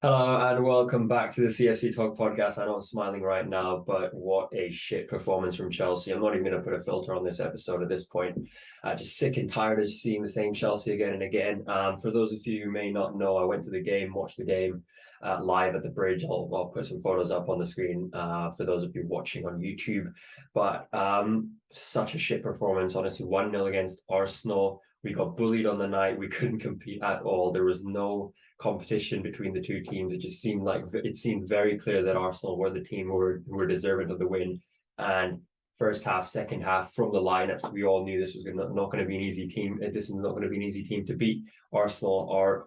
Hello and welcome back to the Cfctalk podcast. I know I'm smiling right now, but what a shit performance from Chelsea. I'm not even going to put a filter on this episode at this point. Just sick and tired of seeing the same Chelsea again and again. For those of you who may not know, I went to the game, watched the game live at the bridge. I'll put some photos up on the screen for those of you watching on YouTube. But such a shit performance, honestly. 1-0 against Arsenal. We got bullied on the night. We couldn't compete at all. There was no competition between the two teams. It seemed very clear that Arsenal were the team who were deserving of the win. And first half, second half, from the lineups, we all knew this was not going to be an easy team. This is not going to be an easy team to beat. Arsenal are,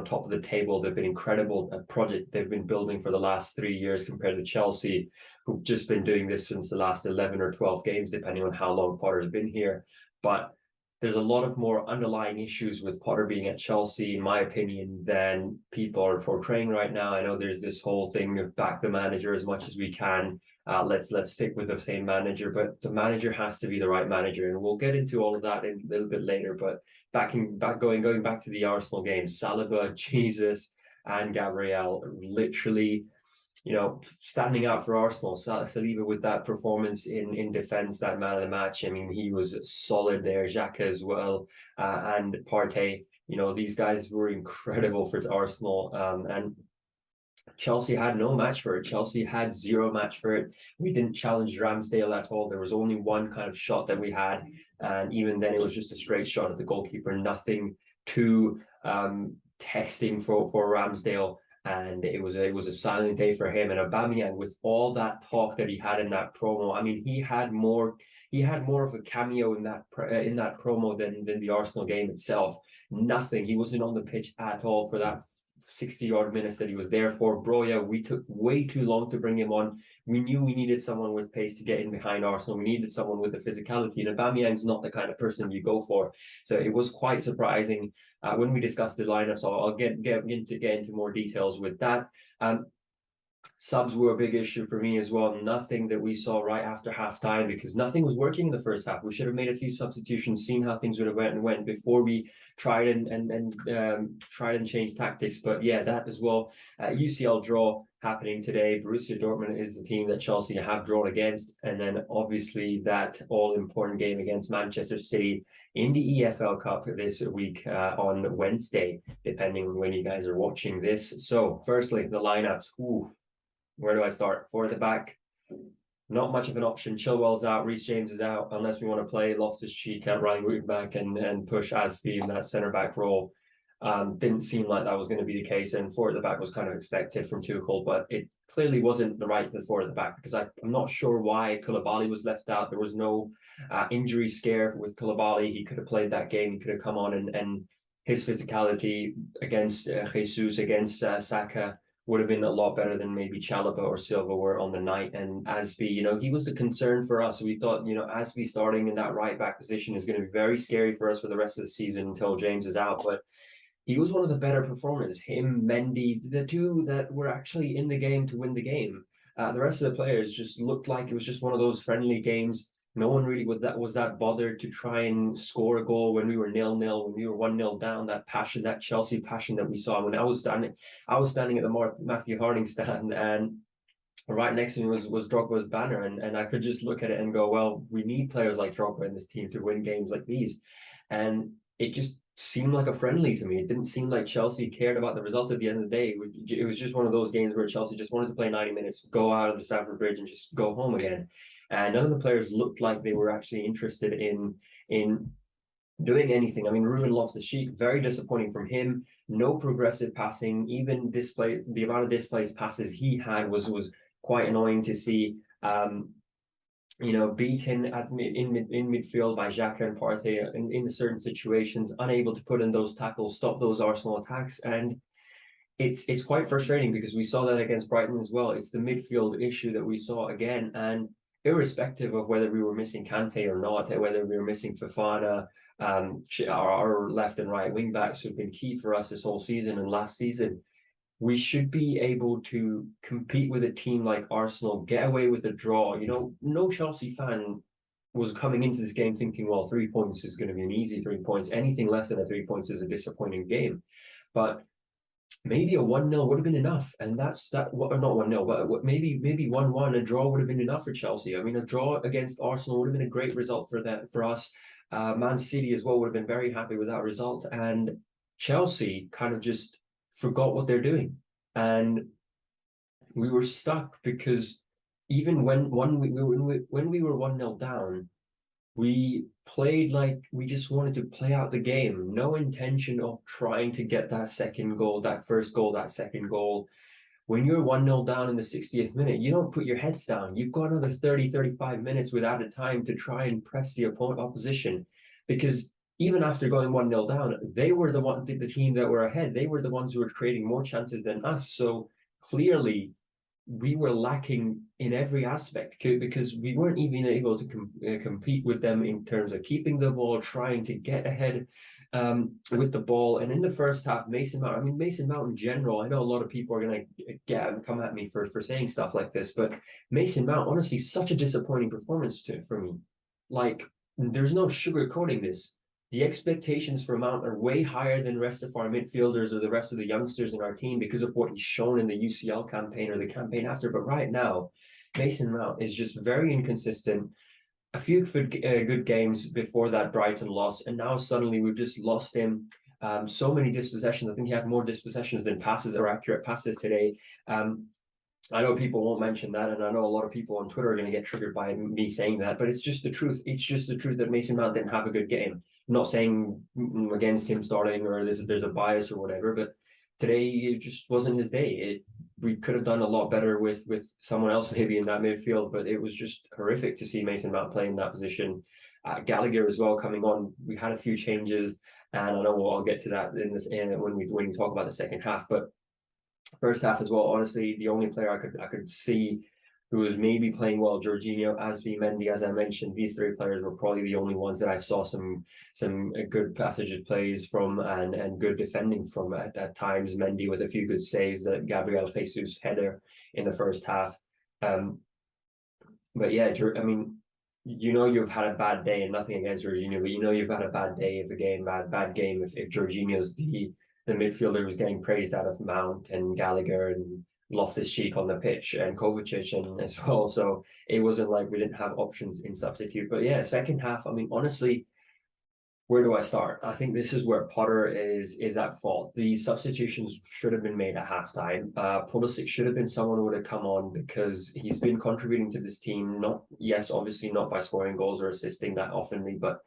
top of the table. They've been incredible. A project they've been building for the last 3 years compared to Chelsea, who've just been doing this since the last 11 or 12 games, depending on how long Potter's been here. But there's a lot of more underlying issues with Potter being at Chelsea, in my opinion, than people are portraying right now. I know there's this whole thing of back the manager as much as we can. Let's stick with the same manager, but the manager has to be the right manager, and we'll get into all of that in a little bit later. But going back to the Arsenal game, Saliba, Jesus, and Gabriel literally standing out for Arsenal. Saliba with that performance in defence, that man of the match. I mean, he was solid there. Xhaka as well, and Partey. These guys were incredible for Arsenal. And Chelsea had no match for it. Chelsea had zero match for it. We didn't challenge Ramsdale at all. There was only one kind of shot that we had, and even then, it was just a straight shot at the goalkeeper. Nothing too testing for Ramsdale. And it was a silent day for him. And Aubameyang, with all that talk that he had in that promo, I mean, he had more of a cameo in that promo than the Arsenal game itself. Nothing. He wasn't on the pitch at all for that 60-odd minutes that he was there for. Broya, we took way too long to bring him on. We knew we needed someone with pace to get in behind Arsenal. We needed someone with the physicality, and Aubameyang's not the kind of person you go for. So it was quite surprising when we discussed the lineup. So I'll get into more details with that. Subs were a big issue for me as well. Nothing that we saw right after halftime, because nothing was working in the first half. We should have made a few substitutions, seen how things would have went before we tried and change tactics. But yeah, that as well. UCL draw happening today. Borussia Dortmund is the team that Chelsea have drawn against, and then obviously that all important game against Manchester City in the EFL Cup this week on Wednesday, depending on when you guys are watching this. So, firstly, the lineups. Ooh, where do I start? For the back, not much of an option. Chilwell's out, Reece James is out, unless we want to play Loftus-Cheek at right wing back and push Aspi in that centre back role. Didn't seem like that was going to be the case, and four at the back was kind of expected from Tuchel, but it clearly wasn't the right four at the back, because I'm not sure why Koulibaly was left out. There was no injury scare with Koulibaly. He could have played that game. He could have come on, and his physicality against Jesus, against Saka, would have been a lot better than maybe Chalobah or Silva were on the night. And Aspi, he was a concern for us. We thought, Aspi starting in that right back position is going to be very scary for us for the rest of the season until James is out. But he was one of the better performers. Him, Mendy, the two that were actually in the game to win the game. The rest of the players just looked like it was just one of those friendly games. No one really was that bothered to try and score a goal when we were 0-0, when we were 1-0 down. That passion, that Chelsea passion that we saw when I was standing at the Matthew Harding stand, and right next to me was Drogba's banner, and I could just look at it and go, well, we need players like Drogba in this team to win games like these. And it just seemed like a friendly to me. It didn't seem like Chelsea cared about the result at the end of the day. It was just one of those games where Chelsea just wanted to play 90 minutes, go out of the Stamford Bridge and just go home again. And none of the players looked like they were actually interested in doing anything. I mean, Ruben Loftus-Cheek, very disappointing from him. No progressive passing. Even the amount of displaced passes he had was quite annoying to see. Beaten in midfield by Xhaka and Partey in certain situations, unable to put in those tackles, stop those Arsenal attacks. And it's quite frustrating, because we saw that against Brighton as well. It's the midfield issue that we saw again. And irrespective of whether we were missing Kante or not, whether we were missing Fofana, our left and right wing backs who've been key for us this whole season and last season, we should be able to compete with a team like Arsenal, get away with a draw. No Chelsea fan was coming into this game thinking, well, 3 points is going to be an easy 3 points. Anything less than a 3 points is a disappointing game. But maybe a 1-0 would have been enough. And that's that, or not 1-0, but maybe 1-1, a draw would have been enough for Chelsea. I mean, a draw against Arsenal would have been a great result for us. Man City as well would have been very happy with that result. And Chelsea kind of just forgot what they're doing. And we were stuck because even when we were 1-0 down, we played like we just wanted to play out the game. No intention of trying to get that second goal, that first goal, that second goal. When you're 1-0 down in the 60th minute, you don't put your heads down. You've got another 30, 35 minutes without a time to try and press the opposition. Because even after going 1-0 down, they were the team that were ahead. They were the ones who were creating more chances than us. So clearly we were lacking in every aspect because we weren't even able to compete with them in terms of keeping the ball, trying to get ahead with the ball. And in the first half, Mason Mount in general, I know a lot of people are going to come at me for saying stuff like this, but Mason Mount, honestly, such a disappointing performance for me. Like, there's no sugarcoating this. The expectations for Mount are way higher than the rest of our midfielders or the rest of the youngsters in our team because of what he's shown in the UCL campaign or the campaign after. But right now, Mason Mount is just very inconsistent. A few good games before that Brighton loss, and now suddenly we've just lost him. So many dispossessions. I think he had more dispossessions than passes or accurate passes today. I know people won't mention that, and I know a lot of people on Twitter are going to get triggered by me saying that, but it's just the truth. It's just the truth that Mason Mount didn't have a good game. I'm not saying against him starting or there's a bias or whatever, but today it just wasn't his day. We could have done a lot better with someone else maybe in that midfield, but it was just horrific to see Mason Mount playing that position. Gallagher as well coming on. We had a few changes, and I know I'll get to that in this when we talk about the second half, but first half as well, honestly, the only player I could see who was maybe playing well, Jorginho, Mendy, as I mentioned, these three players were probably the only ones that I saw some good passages plays from and good defending from at times. Mendy with a few good saves, that Gabriel Jesus header in the first half. But yeah, I mean, you know you've had a bad day, and nothing against Jorginho, but you know you've had a bad day of a game, bad game if Jorginho's the midfielder who's getting praised out of Mount and Gallagher and Loftus-Cheek on the pitch and Kovacic and as well. So it wasn't like we didn't have options in substitute. But yeah, second half, I mean, honestly, where do I start? I think this is where Potter is at fault. The substitutions should have been made at halftime. Pulisic should have been someone who would have come on because he's been contributing to this team. Obviously not by scoring goals or assisting that oftenly, but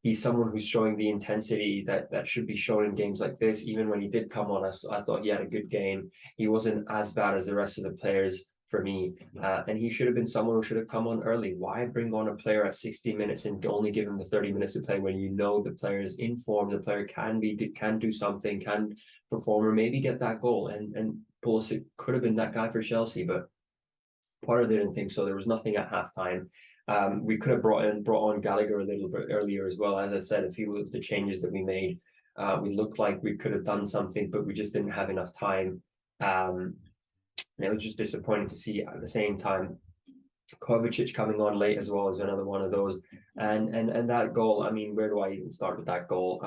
he's someone who's showing the intensity that should be shown in games like this. Even when he did come on, I thought he had a good game. He wasn't as bad as the rest of the players for me. And he should have been someone who should have come on early. Why bring on a player at 60 minutes and only give him the 30 minutes to play when you know the player is in form, the player can do something, can perform, or maybe get that goal. And Pulisic could have been that guy for Chelsea, but Potter didn't think so. There was nothing at halftime. We could have brought on Gallagher a little bit earlier as well. As I said, a few of the changes that we made, we looked like we could have done something, but we just didn't have enough time. And it was just disappointing to see at the same time. Kovacic coming on late as well is another one of those. And that goal, I mean, where do I even start with that goal?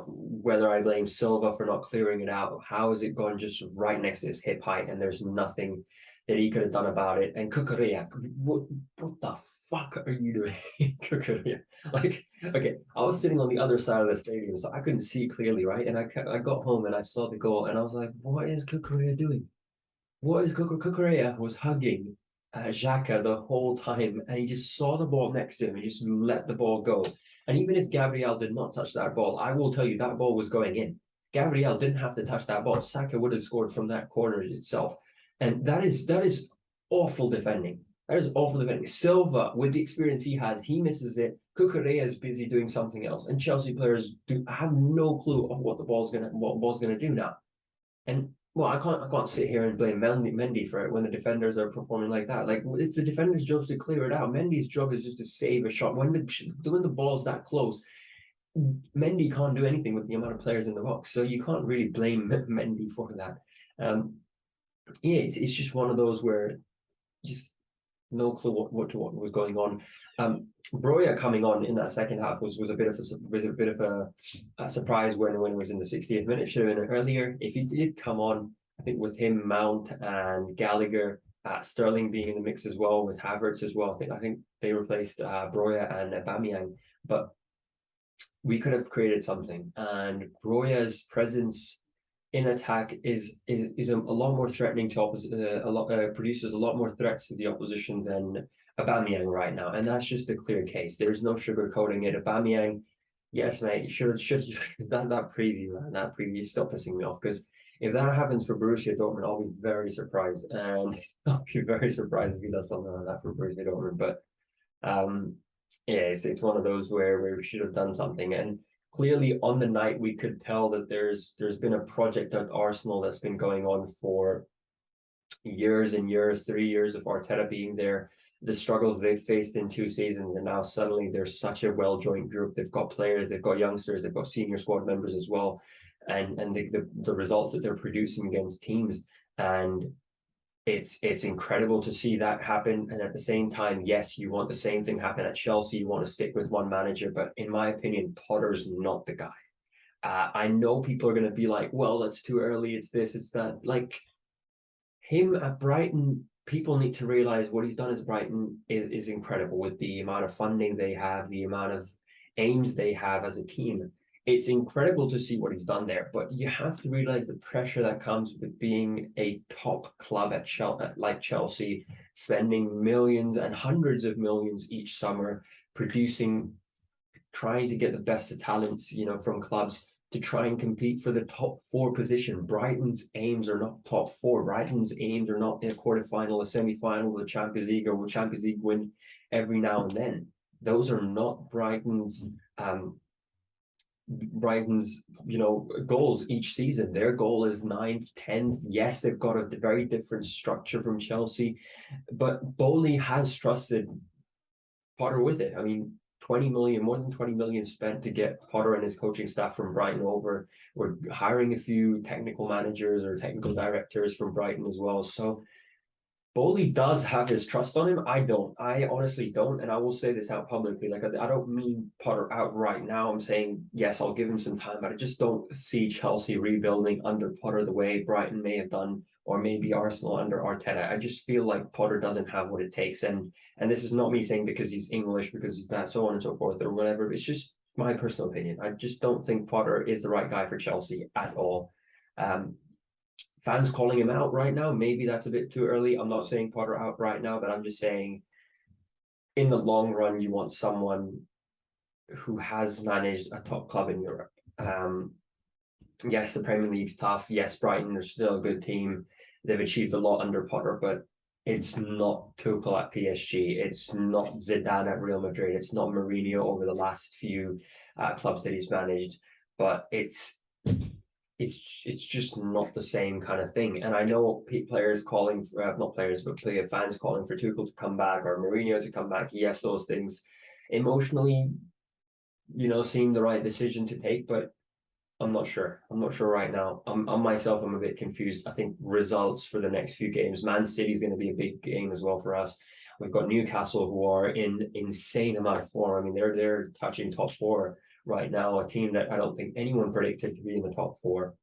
Whether I blame Silva for not clearing it out, how is it going just right next to his hip height and there's nothing that he could have done about it? And Cucurella, what the fuck are you doing, Cucurella? Like, okay, I was sitting on the other side of the stadium, so I couldn't see clearly, right? And I got home and I saw the goal and I was like, what is Cucurella doing? What is Cucurella was hugging Xhaka the whole time, and he just saw the ball next to him and just let the ball go. And even if Gabriel did not touch that ball, I will tell you that ball was going in. Gabriel didn't have to touch that ball. Saka would have scored from that corner itself. And that is awful defending. That is awful defending. Silva, with the experience he has, he misses it. Cucurella is busy doing something else, and Chelsea players have no clue of what ball's gonna do now. And well, I can't sit here and blame Mendy for it when the defenders are performing like that. Like, it's the defender's job to clear it out. Mendy's job is just to save a shot. When the ball's that close, Mendy can't do anything with the amount of players in the box. So you can't really blame Mendy for that. It's just one of those where just no clue what was going on. Broja coming on in that second half was a bit of a surprise when it was in the 60th minute. Should have been earlier. If he did come on, I think with him, Mount and Gallagher, Sterling being in the mix as well, with Havertz as well. I think they replaced Broja and Aubameyang, but we could have created something. And Broja's presence in attack is a lot more threatening to opposite. Produces a lot more threats to the opposition than Aubameyang right now, and that's just a clear case. There's no sugarcoating it. Aubameyang, yes, mate, you should that preview, man. That preview is still pissing me off, because if that happens for Borussia Dortmund, I'll be very surprised, and I'll be very surprised if he does something like that for Borussia Dortmund. But yeah, it's one of those where we should have done something. And clearly on the night we could tell that there's been a project at Arsenal that's been going on for years and years, 3 years of Arteta being there, the struggles they've faced in 2 seasons, and now suddenly there's such a well-joined group. They've got players, they've got youngsters, they've got senior squad members as well, and the results that they're producing against teams, and it's incredible to see that happen. And at the same time, yes, you want the same thing happen at Chelsea. You want to stick with one manager, but in my opinion, Potter's not the guy. I know people are going to be like, well, it's too early, it's this, it's that. Like, him at Brighton, people need to realize what he's done at Brighton is incredible, with the amount of funding they have, the amount of aims they have as a team. It's incredible to see what he's done there, but you have to realize the pressure that comes with being a top club at like Chelsea, spending millions and hundreds of millions each summer, producing, trying to get the best of talents, from clubs to try and compete for the top 4 position. Brighton's aims are not top 4. Brighton's aims are not in a quarterfinal, a semi-final, the Champions League, or Champions League win every now and then. Those are not Brighton's goals each season. Their goal is 9th, 10th. Yes, they've got a very different structure from Chelsea, but Bowley has trusted Potter with it. I mean, 20 million, more than 20 million spent to get Potter and his coaching staff from Brighton over. We're hiring a few technical managers or technical directors from Brighton as well. So Bowley does have his trust on him. I don't. I honestly don't. And I will say this out publicly. Like, I don't mean Potter out right now. I'm saying, yes, I'll give him some time, but I just don't see Chelsea rebuilding under Potter the way Brighton may have done, or maybe Arsenal under Arteta. I just feel like Potter doesn't have what it takes. And this is not me saying because he's English, because he's that, so on and so forth, or whatever. It's just my personal opinion. I just don't think Potter is the right guy for Chelsea at all. Fans calling him out right now, maybe that's a bit too early. I'm not saying Potter out right now, but I'm just saying in the long run, you want someone who has managed a top club in Europe. Yes, the Premier League's tough. Yes, Brighton are still a good team. They've achieved a lot under Potter, but it's not Tuchel at PSG. It's not Zidane at Real Madrid. It's not Mourinho over the last few clubs that he's managed. But it's just not the same kind of thing. And I know players calling for, not players, but fans calling for Tuchel to come back or Mourinho to come back. Yes, those things emotionally, seem the right decision to take, but I'm not sure. I'm not sure right now. I'm myself, I'm a bit confused. I think results for the next few games. Man City's going to be a big game as well for us. We've got Newcastle, who are in insane amount of form. I mean, they're touching top 4 right now, a team that I don't think anyone predicted to be in the top 4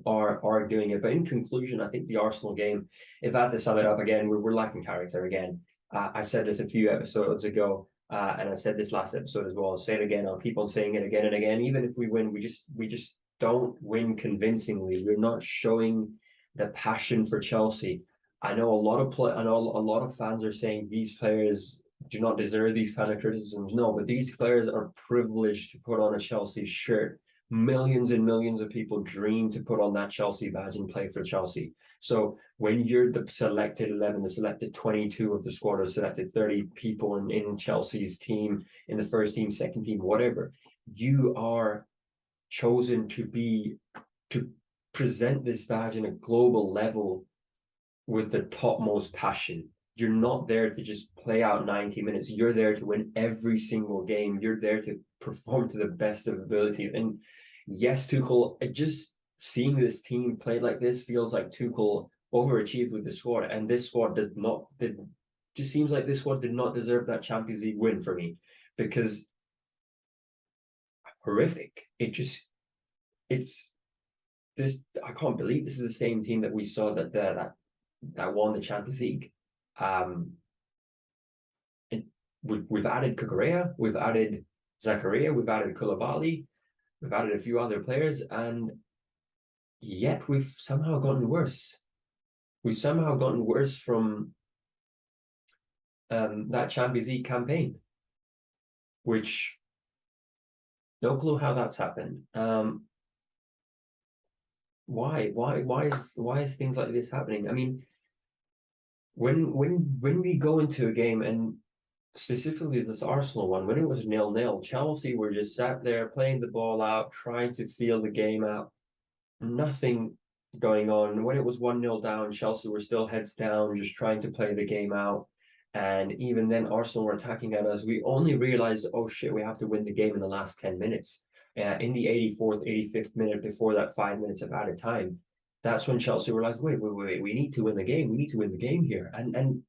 are doing it. But in conclusion, I think the Arsenal game, if I had to sum it up again, we're lacking character again. I said this a few episodes ago, and I said this last episode as well. I'll say it again. I'll keep on saying it again and again. Even if we win, we just don't win convincingly. We're not showing the passion for Chelsea. I know a lot of fans are saying these players do not deserve these kind of criticisms. No, but these players are privileged to put on a Chelsea shirt. Millions and millions of people dream to put on that Chelsea badge and play for Chelsea. So when you're the selected 11, the selected 22 of the squad, or selected 30 people in Chelsea's team, in the first team, second team, whatever, you are chosen to present this badge in a global level with the topmost passion. You're not there to just play out 90 minutes. You're there to win every single game. You're there to perform to the best of ability. And yes, Tuchel, just seeing this team play like this feels like Tuchel overachieved with the squad. And this squad just seems like this squad did not deserve that Champions League win for me, because horrific. It's this. I can't believe this is the same team that we saw that won the Champions League. We've added Kukurea, we've added Zakaria, we've added Koulibaly, we've added a few other players, and yet we've somehow gotten worse. We've somehow gotten worse from that Champions League campaign, which no clue how that's happened. Why is things like this happening? I mean, when we go into a game, and specifically this Arsenal one, when it was 0-0, Chelsea were just sat there playing the ball out, trying to feel the game out. Nothing going on. When it was 1-0 down, Chelsea were still heads down, just trying to play the game out. And even then, Arsenal were attacking at us. We only realized, oh shit, we have to win the game in the last 10 minutes. In the 84th, 85th minute, before that 5 minutes of added time, that's when Chelsea realized, wait, we need to win the game. We need to win the game here. And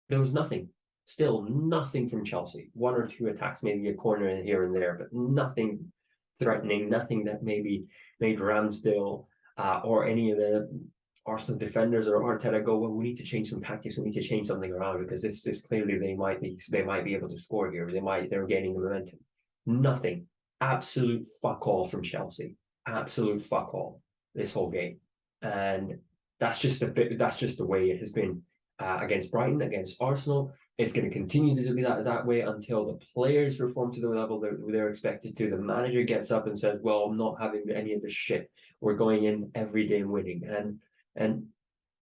there was nothing. Still nothing from Chelsea. One or two attacks, maybe a corner in here and there, but nothing threatening, nothing that maybe made Ramsdale or any of the Arsenal defenders or Arteta go, well, we need to change some tactics. We need to change something around, because this clearly they might be able to score here. They're gaining the momentum. Nothing. Absolute fuck all from Chelsea. Absolute fuck all this whole game. And that's just the way it has been against Brighton, against Arsenal. It's going to continue to be that way until the players perform to the level they're expected to. The manager gets up and says, well, I'm not having any of this shit. We're going in every game winning. And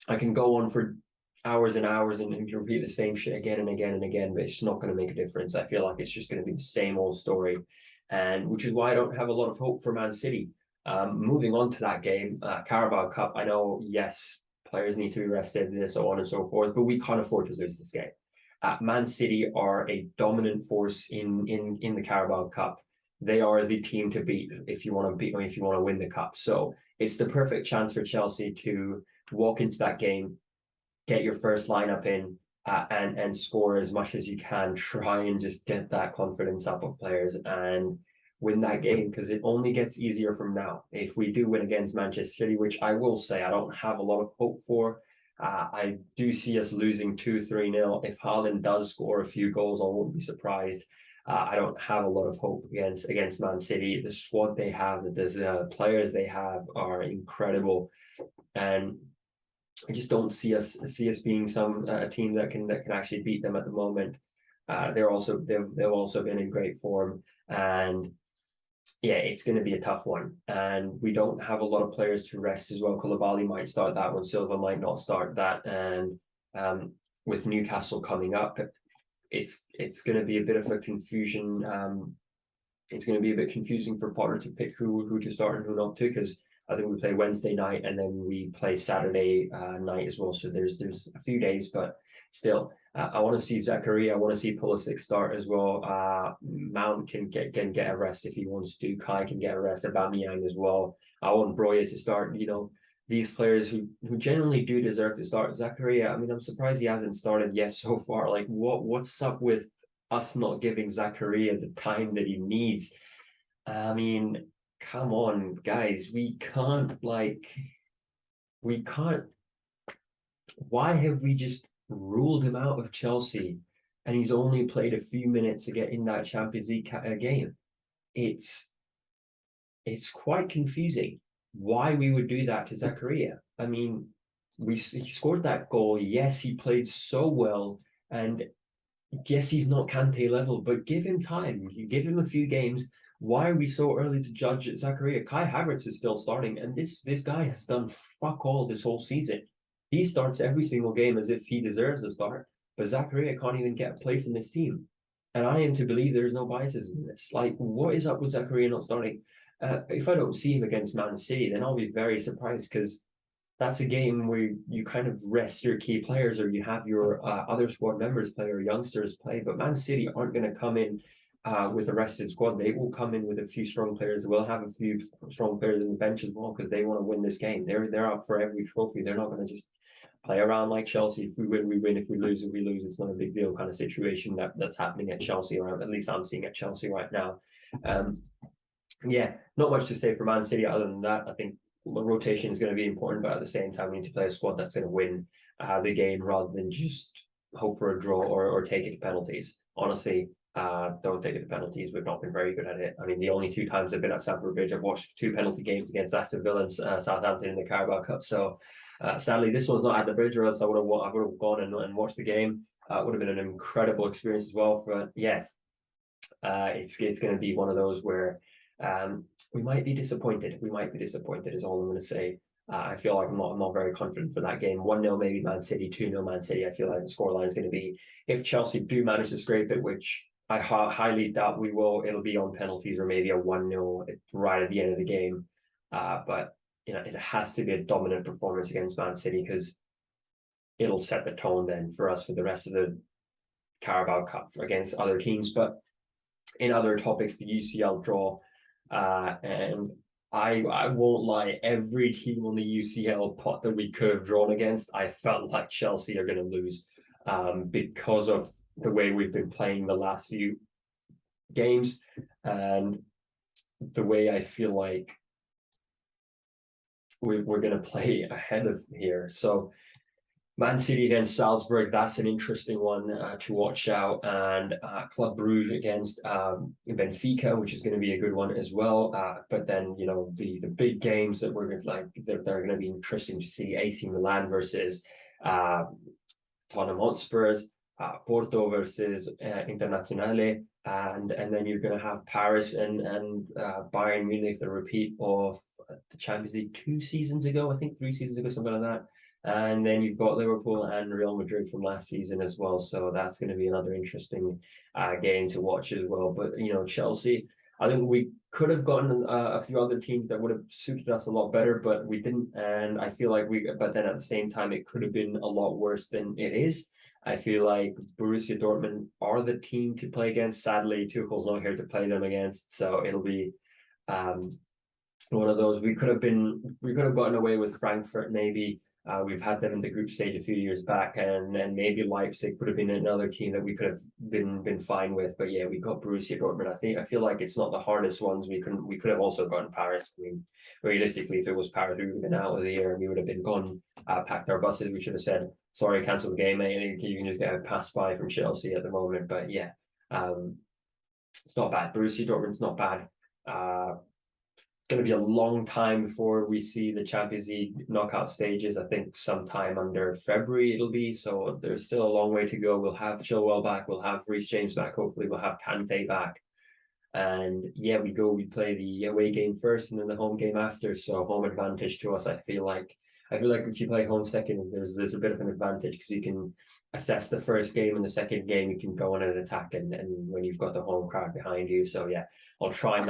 I can go on for hours and hours and repeat the same shit again and again and again, but it's not going to make a difference. I feel like it's just going to be the same old story, and which is why I don't have a lot of hope for Man City. Moving on to that game, Carabao Cup, I know, yes, players need to be rested and so on and so forth, but we can't afford to lose this game. Man City are a dominant force in the Carabao Cup. They are the team to beat if you want to win the cup. So it's the perfect chance for Chelsea to walk into that game, get your first lineup in, and score as much as you can. Try and just get that confidence up of players and win that game, because it only gets easier from now. If we do win against Manchester City, which I will say I don't have a lot of hope for, I do see us losing 2-3-0. If Haaland does score a few goals, I won't be surprised. I don't have a lot of hope against Man City. The squad they have, the players they have are incredible, and I just don't see us being a team that can actually beat them at the moment. They've also been in great form, and yeah, it's going to be a tough one. And we don't have a lot of players to rest as well. Koulibaly might start that one, Silva might not start that, and with Newcastle coming up, it's going to be a bit of a confusion. It's going to be a bit confusing for Potter to pick who to start and who not to, because I think we play Wednesday night and then we play Saturday night as well. So there's a few days, but still, I want to see Zakaria. I want to see Pulisic start as well. Mount can get a rest if he wants to. Kai can get a rest. Aubameyang as well. I want Broya to start. You know, these players who generally do deserve to start. Zakaria, I mean, I'm surprised he hasn't started yet so far. Like, what's up with us not giving Zakaria the time that he needs? I mean, come on, guys. We can't. Why have we just ruled him out of Chelsea, and he's only played a few minutes to get in that Champions League game? It's quite confusing why we would do that to Zakaria. I mean, he scored that goal. Yes, he played so well, and yes, he's not Kante level, but give him time. You give him a few games. Why are we so early to judge Zakaria? Kai Havertz is still starting, and this guy has done fuck all this whole season. He starts every single game as if he deserves a start, but Zakaria can't even get a place in this team. And I am to believe there's no biases in this. Like, what is up with Zakaria not starting? If I don't see him against Man City, then I'll be very surprised, because that's a game where you kind of rest your key players, or you have your other squad members play or youngsters play. But Man City aren't going to come in with the rested squad, they will come in with a few strong players. We'll have a few strong players in the bench as well because they want to win this game. They're up for every trophy. They're not going to just play around like Chelsea. If we win, we win. If we lose, we lose. It's not a big deal kind of situation that's happening at Chelsea, or at least I'm seeing at Chelsea right now. Yeah, not much to say for Man City other than that. I think rotation is going to be important, but at the same time, we need to play a squad that's going to win the game rather than just hope for a draw or take it to penalties. Honestly, don't take it to penalties. We've not been very good at it. I mean, the only 2 times I've been at Stamford Bridge, I've watched 2 penalty games against Aston Villa and Southampton in the Carabao Cup. So sadly, this one's not at the Bridge, or else I would have gone and watched the game. It would have been an incredible experience as well. But yeah, it's going to be one of those where we might be disappointed. We might be disappointed is all I'm going to say. I feel like I'm not very confident for that game. 1-0 maybe Man City, 2-0 Man City. I feel like the scoreline is going to be, if Chelsea do manage to scrape it, which I highly doubt we will, it'll be on penalties or maybe a 1-0 right at the end of the game. But it has to be a dominant performance against Man City because it'll set the tone then for us for the rest of the Carabao Cup against other teams. But in other topics, the UCL draw, and I won't lie, every team on the UCL pot that we could have drawn against, I felt like Chelsea are going to lose because of the way we've been playing the last few games and the way I feel like we're going to play ahead of here. So Man City against Salzburg, that's an interesting one to watch out. And Club Brugge against Benfica, which is going to be a good one as well. But then, the big games that we're going to like, they're going to be interesting to see. AC Milan versus Tottenham Hotspurs, Porto versus Internazionale. And then you're going to have Paris and Bayern Munich, the repeat of the Champions League 2 seasons ago, I think 3 seasons ago, something like that. And then you've got Liverpool and Real Madrid from last season as well. So that's going to be another interesting game to watch as well. But, Chelsea, I think we could have gotten a few other teams that would have suited us a lot better, but we didn't. And I feel like but then at the same time, it could have been a lot worse than it is. I feel like Borussia Dortmund are the team to play against. Sadly, Tuchel's not here to play them against. So it'll be one of those. We could have gotten away with Frankfurt maybe. We've had them in the group stage a few years back, and maybe Leipzig would have been another team that we could have been fine with. But yeah, we got Borussia Dortmund. I feel like it's not the hardest ones. We could have also gotten Paris. I mean, realistically, if it was Paris, we would have been out of the year and we would have been gone, packed our buses. We should have said, sorry, cancel the game, mate. You can just get a pass by from Chelsea at the moment. But yeah, it's not bad. Borussia Dortmund's not bad. Going to be a long time before we see the Champions League knockout stages. I think sometime under February it'll be. So there's still a long way to go. We'll have Chilwell back. We'll have Reece James back. Hopefully we'll have Kante back. And yeah, we play the away game first and then the home game after. So home advantage to us. I feel like if you play home second, there's a bit of an advantage because you can assess the first game and the second game. You can go on an attack and when you've got the home crowd behind you. So yeah, I'll try and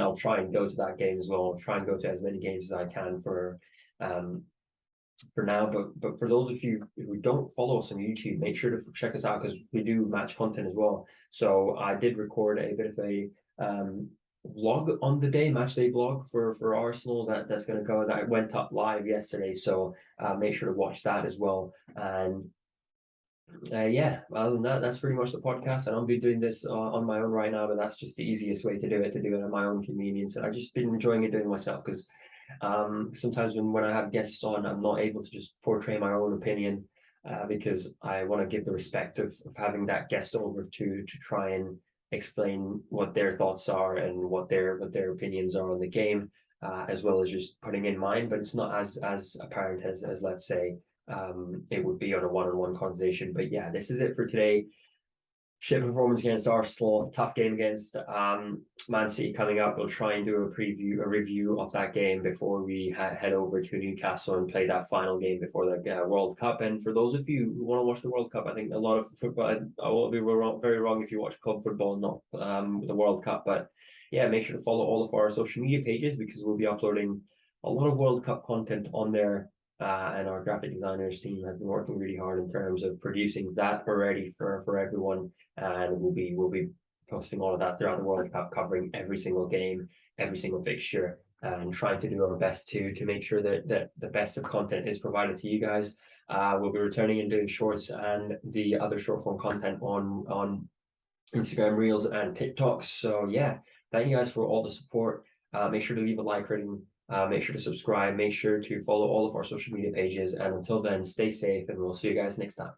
go to that game as well. I'll try and go to as many games as I can for now. But for those of you who don't follow us on YouTube, make sure to check us out because we do match content as well. So I did record a bit of a vlog on the day, match day vlog for Arsenal that's going to go, that went up live yesterday. So make sure to watch that as well. And yeah, other than that, that's pretty much the podcast. And I'll be doing this on my own right now, but that's just the easiest way to do it at my own convenience. And I've just been enjoying it doing myself because sometimes when I have guests on, I'm not able to just portray my own opinion because I want to give the respect of having that guest over to try and explain what their thoughts are and what their opinions are on the game, as well as just putting in mine. But it's not as apparent as let's say it would be on a one-on-one conversation. But yeah, this is it for today. Shit performance against Arsenal, tough game against Man City coming up. We'll try and do a review of that game before we head over to Newcastle and play that final game before the World Cup. And for those of you who want to watch the World Cup, I think a lot of football, I will be very wrong if you watch club football, not the World Cup. But yeah, make sure to follow all of our social media pages because we'll be uploading a lot of World Cup content on there. And our graphic designers team has been working really hard in terms of producing that already for everyone, and we'll be posting all of that throughout the World Cup, covering every single game, every single fixture, and trying to do our best to make sure that the best of content is provided to you guys. We'll be returning and doing shorts and the other short form content on Instagram Reels and TikToks. So yeah, thank you guys for all the support. Make sure to leave a like rating. Make sure to subscribe. Make sure to follow all of our social media pages. And until then, stay safe, and we'll see you guys next time.